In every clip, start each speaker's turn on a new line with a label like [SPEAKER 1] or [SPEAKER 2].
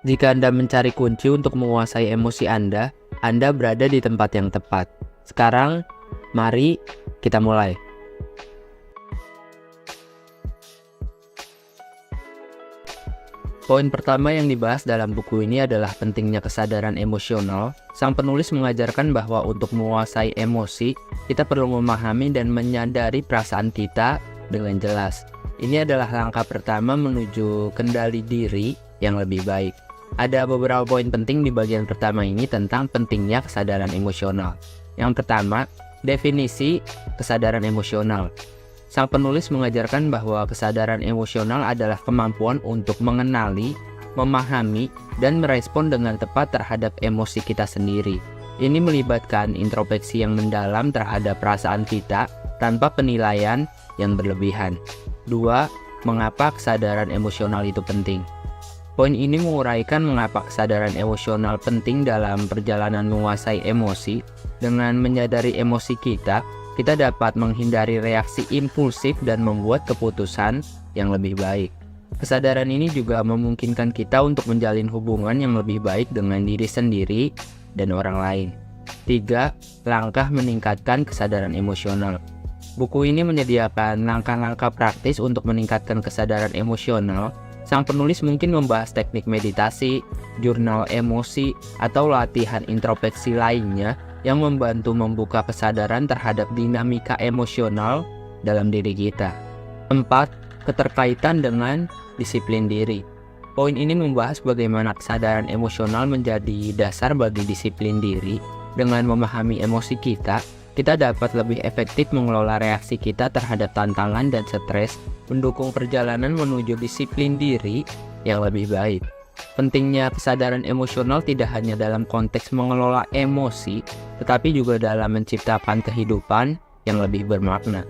[SPEAKER 1] Jika Anda mencari kunci untuk menguasai emosi Anda berada di tempat yang tepat. Sekarang, mari kita mulai. Poin pertama yang dibahas dalam buku ini adalah pentingnya kesadaran emosional. Sang penulis mengajarkan bahwa untuk menguasai emosi, kita perlu memahami dan menyadari perasaan kita dengan jelas. Ini adalah langkah pertama menuju kendali diri yang lebih baik. Ada beberapa poin penting di bagian pertama ini tentang pentingnya kesadaran emosional. Yang pertama, definisi kesadaran emosional. Sang penulis mengajarkan bahwa kesadaran emosional adalah kemampuan untuk mengenali, memahami, dan merespon dengan tepat terhadap emosi kita sendiri. Ini melibatkan introspeksi yang mendalam terhadap perasaan kita tanpa penilaian yang berlebihan. 2. Mengapa kesadaran emosional itu penting? Poin ini menguraikan mengapa kesadaran emosional penting dalam perjalanan menguasai emosi. Dengan menyadari emosi kita dapat menghindari reaksi impulsif dan membuat keputusan yang lebih baik. Kesadaran ini juga memungkinkan kita untuk menjalin hubungan yang lebih baik dengan diri sendiri dan orang lain. 3. Langkah meningkatkan kesadaran emosional. Buku ini menyediakan langkah-langkah praktis untuk meningkatkan kesadaran emosional. Sang penulis mungkin membahas teknik meditasi, jurnal emosi, atau latihan introspeksi lainnya yang membantu membuka kesadaran terhadap dinamika emosional dalam diri kita. 4. Keterkaitan dengan disiplin diri. Poin ini membahas bagaimana kesadaran emosional menjadi dasar bagi disiplin diri. Dengan memahami emosi kita dapat lebih efektif mengelola reaksi kita terhadap tantangan dan stres, mendukung perjalanan menuju disiplin diri yang lebih baik. Pentingnya kesadaran emosional tidak hanya dalam konteks mengelola emosi, tetapi juga dalam menciptakan kehidupan yang lebih bermakna.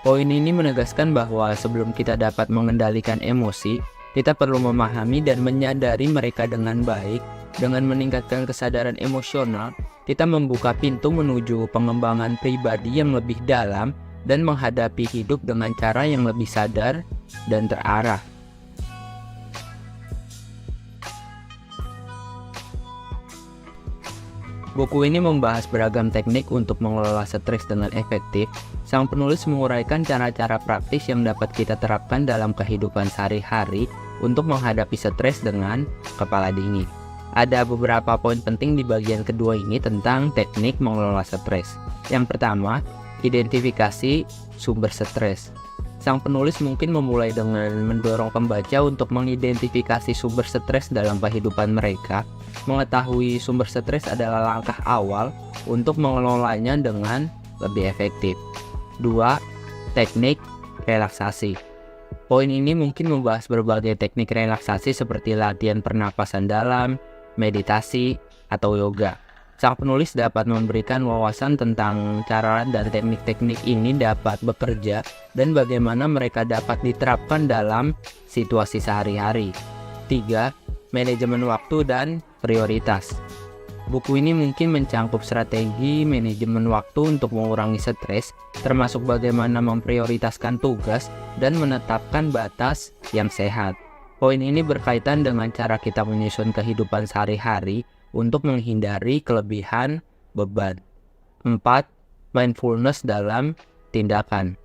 [SPEAKER 1] Poin ini menegaskan bahwa sebelum kita dapat mengendalikan emosi, kita perlu memahami dan menyadari mereka dengan baik. Dengan meningkatkan kesadaran emosional, kita membuka pintu menuju pengembangan pribadi yang lebih dalam dan menghadapi hidup dengan cara yang lebih sadar dan terarah. Buku ini membahas beragam teknik untuk mengelola stres dengan efektif. Sang penulis menguraikan cara-cara praktis yang dapat kita terapkan dalam kehidupan sehari-hari untuk menghadapi stres dengan kepala dingin. Ada beberapa poin penting di bagian kedua ini tentang teknik mengelola stres. Yang pertama, identifikasi sumber stres. Sang penulis mungkin memulai dengan mendorong pembaca untuk mengidentifikasi sumber stres dalam kehidupan mereka. Mengetahui sumber stres adalah langkah awal untuk mengelolanya dengan lebih efektif. 2. Teknik relaksasi. Poin ini mungkin membahas berbagai teknik relaksasi seperti latihan pernapasan dalam, meditasi, atau yoga. Sang penulis dapat memberikan wawasan tentang cara dan teknik-teknik ini dapat bekerja dan bagaimana mereka dapat diterapkan dalam situasi sehari-hari. 3. Manajemen waktu dan prioritas. Buku ini mungkin mencangkup strategi manajemen waktu untuk mengurangi stres, termasuk bagaimana memprioritaskan tugas dan menetapkan batas yang sehat. Poin ini berkaitan dengan cara kita menyusun kehidupan sehari-hari untuk menghindari kelebihan beban. 4. Mindfulness dalam tindakan.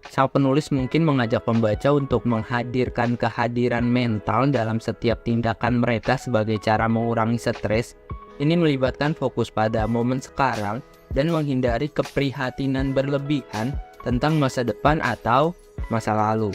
[SPEAKER 1] Sang penulis mungkin mengajak pembaca untuk menghadirkan kehadiran mental dalam setiap tindakan mereka sebagai cara mengurangi stres. Ini melibatkan fokus pada momen sekarang dan menghindari keprihatinan berlebihan tentang masa depan atau masa lalu.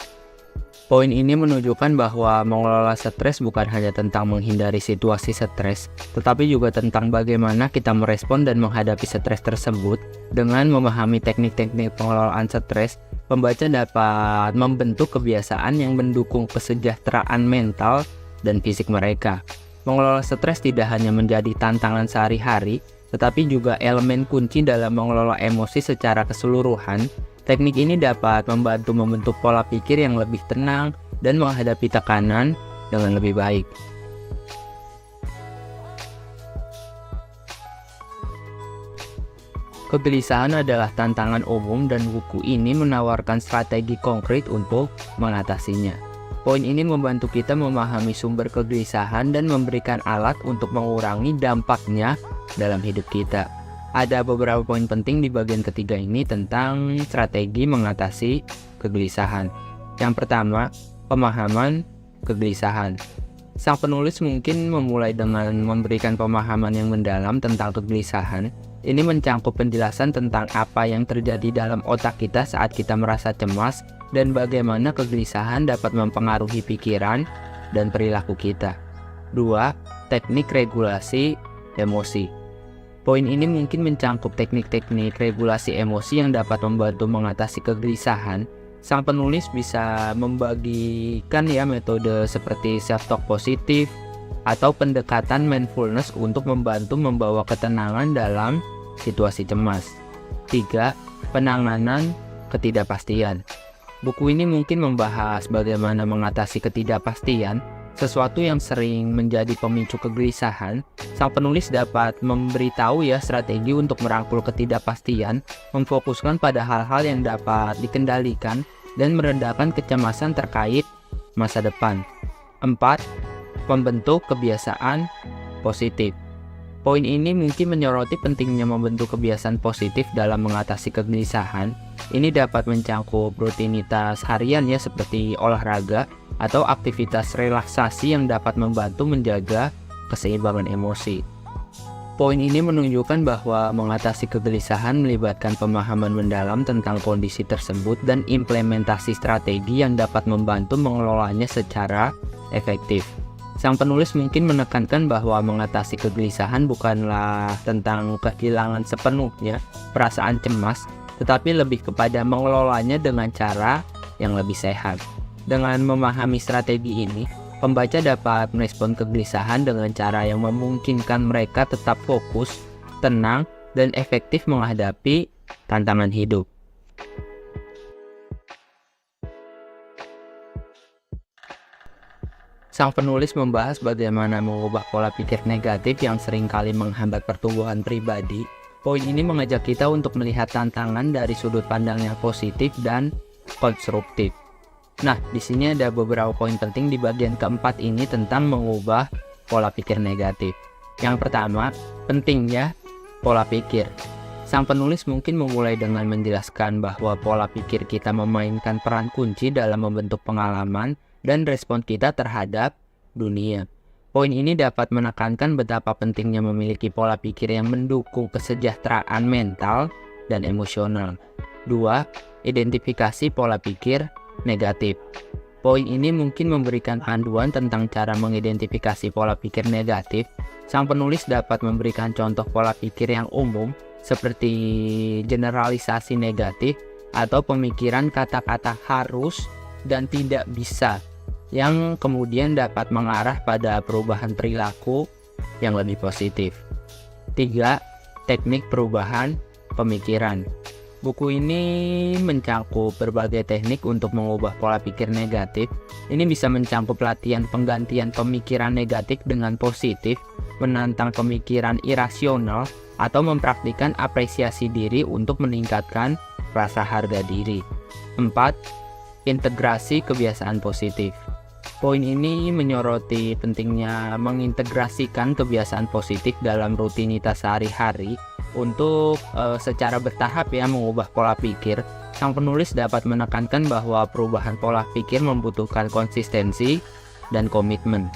[SPEAKER 1] Poin ini menunjukkan bahwa mengelola stres bukan hanya tentang menghindari situasi stres, tetapi juga tentang bagaimana kita merespon dan menghadapi stres tersebut. Dengan memahami teknik-teknik pengelolaan stres, pembaca dapat membentuk kebiasaan yang mendukung kesejahteraan mental dan fisik mereka. Mengelola stres tidak hanya menjadi tantangan sehari-hari, tetapi juga elemen kunci dalam mengelola emosi secara keseluruhan. Teknik ini dapat membantu membentuk pola pikir yang lebih tenang dan menghadapi tekanan dengan lebih baik. Kegelisahan adalah tantangan umum dan buku ini menawarkan strategi konkret untuk mengatasinya. Poin ini membantu kita memahami sumber kegelisahan dan memberikan alat untuk mengurangi dampaknya dalam hidup kita. Ada beberapa poin penting di bagian ketiga ini tentang strategi mengatasi kegelisahan. Yang pertama, pemahaman kegelisahan. Sang penulis mungkin memulai dengan memberikan pemahaman yang mendalam tentang kegelisahan. Ini mencangkup penjelasan tentang apa yang terjadi dalam otak kita saat kita merasa cemas dan bagaimana kegelisahan dapat mempengaruhi pikiran dan perilaku kita. 2. Teknik regulasi emosi. Poin ini mungkin mencangkup teknik-teknik regulasi emosi yang dapat membantu mengatasi kegelisahan. Sang penulis bisa membagikan metode seperti self-talk positif atau pendekatan mindfulness untuk membantu membawa ketenangan dalam situasi cemas. 3. Penanganan ketidakpastian. Buku ini mungkin membahas bagaimana mengatasi ketidakpastian, sesuatu yang sering menjadi pemicu kegelisahan. Sang penulis dapat memberitahu strategi untuk merangkul ketidakpastian, memfokuskan pada hal-hal yang dapat dikendalikan, dan meredakan kecemasan terkait masa depan. 4. Membentuk kebiasaan positif. Poin ini mungkin menyoroti pentingnya membentuk kebiasaan positif dalam mengatasi kegelisahan. Ini dapat mencangkup rutinitas harian seperti olahraga atau aktivitas relaksasi yang dapat membantu menjaga keseimbangan emosi. Poin ini menunjukkan bahwa mengatasi kegelisahan melibatkan pemahaman mendalam tentang kondisi tersebut dan implementasi strategi yang dapat membantu mengelolanya secara efektif. Sang penulis mungkin menekankan bahwa mengatasi kegelisahan bukanlah tentang kehilangan sepenuhnya perasaan cemas, tetapi lebih kepada mengelolanya dengan cara yang lebih sehat. Dengan memahami strategi ini, pembaca dapat merespon kegelisahan dengan cara yang memungkinkan mereka tetap fokus, tenang, dan efektif menghadapi tantangan hidup. Sang penulis membahas bagaimana mengubah pola pikir negatif yang seringkali menghambat pertumbuhan pribadi. Poin ini mengajak kita untuk melihat tantangan dari sudut pandang yang positif dan konstruktif. Nah, di sini ada beberapa poin penting di bagian keempat ini tentang mengubah pola pikir negatif. Yang pertama, pentingnya pola pikir. Sang penulis mungkin memulai dengan menjelaskan bahwa pola pikir kita memainkan peran kunci dalam membentuk pengalaman dan respon kita terhadap dunia. Poin ini dapat menekankan betapa pentingnya memiliki pola pikir yang mendukung kesejahteraan mental dan emosional. 2. Identifikasi pola pikir negatif. Poin ini mungkin memberikan panduan tentang cara mengidentifikasi pola pikir negatif. Sang penulis dapat memberikan contoh pola pikir yang umum seperti generalisasi negatif atau pemikiran kata-kata harus dan tidak bisa, yang kemudian dapat mengarah pada perubahan perilaku yang lebih positif. 3. Teknik perubahan pemikiran. Buku ini mencangkup berbagai teknik untuk mengubah pola pikir negatif. Ini bisa mencangkup latihan penggantian pemikiran negatif dengan positif, menantang pemikiran irasional, atau mempraktikkan apresiasi diri untuk meningkatkan rasa harga diri. 4. Integrasi kebiasaan positif. Poin ini menyoroti pentingnya mengintegrasikan kebiasaan positif dalam rutinitas sehari-hari untuk secara bertahap mengubah pola pikir. Sang penulis dapat menekankan bahwa perubahan pola pikir membutuhkan konsistensi dan komitmen.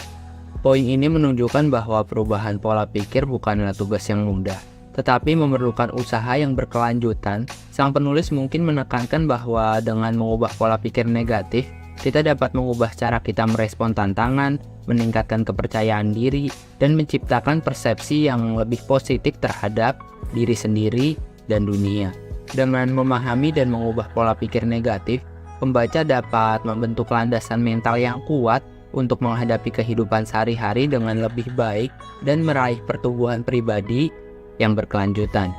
[SPEAKER 1] Poin ini menunjukkan bahwa perubahan pola pikir bukanlah tugas yang mudah, tetapi memerlukan usaha yang berkelanjutan. Sang penulis mungkin menekankan bahwa dengan mengubah pola pikir negatif, kita dapat mengubah cara kita merespon tantangan, meningkatkan kepercayaan diri, dan menciptakan persepsi yang lebih positif terhadap diri sendiri dan dunia. Dengan memahami dan mengubah pola pikir negatif, pembaca dapat membentuk landasan mental yang kuat untuk menghadapi kehidupan sehari-hari dengan lebih baik dan meraih pertumbuhan pribadi yang berkelanjutan.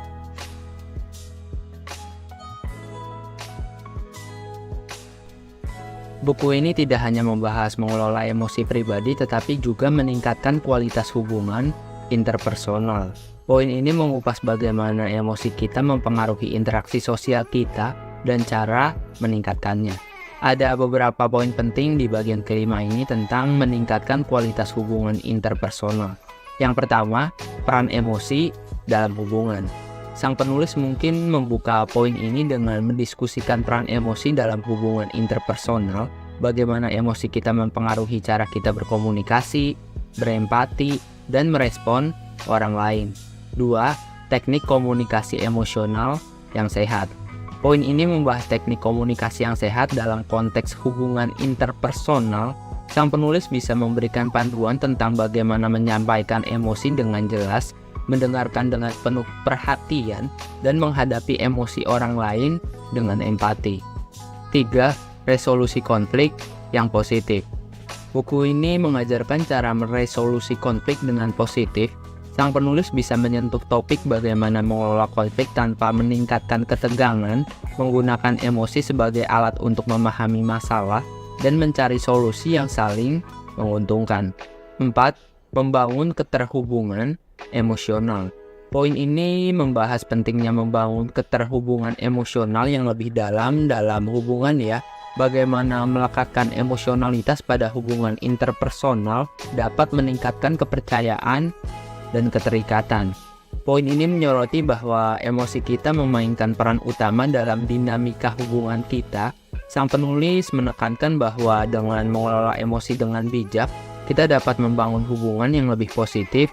[SPEAKER 1] Buku ini tidak hanya membahas mengelola emosi pribadi, tetapi juga meningkatkan kualitas hubungan interpersonal. Poin ini mengupas bagaimana emosi kita mempengaruhi interaksi sosial kita dan cara meningkatkannya. Ada beberapa poin penting di bagian kelima ini tentang meningkatkan kualitas hubungan interpersonal. Yang pertama, peran emosi dalam hubungan. Sang penulis mungkin membuka poin ini dengan mendiskusikan peran emosi dalam hubungan interpersonal, bagaimana emosi kita mempengaruhi cara kita berkomunikasi, berempati, dan merespon orang lain. 2. Teknik komunikasi emosional yang sehat. Poin ini membahas teknik komunikasi yang sehat dalam konteks hubungan interpersonal. Sang penulis bisa memberikan panduan tentang bagaimana menyampaikan emosi dengan jelas, mendengarkan dengan penuh perhatian, dan menghadapi emosi orang lain dengan empati. 3. Resolusi konflik yang positif. Buku ini mengajarkan cara meresolusi konflik dengan positif. Sang penulis bisa menyentuh topik bagaimana mengelola konflik tanpa meningkatkan ketegangan, menggunakan emosi sebagai alat untuk memahami masalah, dan mencari solusi yang saling menguntungkan. 4. Membangun keterhubungan emosional. Poin ini membahas pentingnya membangun keterhubungan emosional yang lebih dalam hubungan ya. Bagaimana melekatkan emosionalitas pada hubungan interpersonal dapat meningkatkan kepercayaan dan keterikatan. Poin ini menyoroti bahwa emosi kita memainkan peran utama dalam dinamika hubungan kita. Sang penulis menekankan bahwa dengan mengelola emosi dengan bijak, kita dapat membangun hubungan yang lebih positif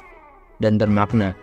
[SPEAKER 1] dan bermakna.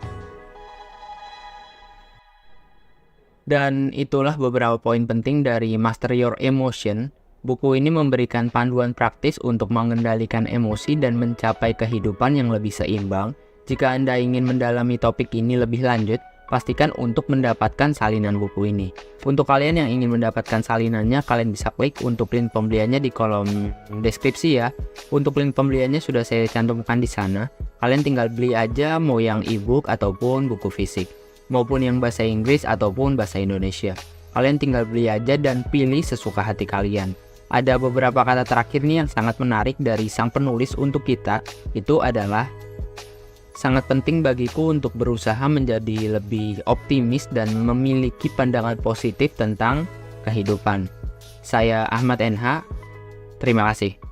[SPEAKER 1] Dan itulah beberapa poin penting dari Master Your Emotion. Buku ini memberikan panduan praktis untuk mengendalikan emosi dan mencapai kehidupan yang lebih seimbang. Jika Anda ingin mendalami topik ini lebih lanjut, pastikan untuk mendapatkan salinan buku ini. Untuk kalian yang ingin mendapatkan salinannya, kalian bisa klik untuk link pembeliannya di kolom deskripsi ya. Untuk link pembeliannya sudah saya cantumkan di sana. Kalian tinggal beli aja mau yang e-book ataupun buku fisik, maupun yang bahasa Inggris ataupun bahasa Indonesia. Kalian tinggal beli aja dan pilih sesuka hati kalian. Ada beberapa kata terakhir nih yang sangat menarik dari sang penulis untuk kita. Itu adalah: sangat penting bagiku untuk berusaha menjadi lebih optimis dan memiliki pandangan positif tentang kehidupan. Saya Ahmad NH, terima kasih.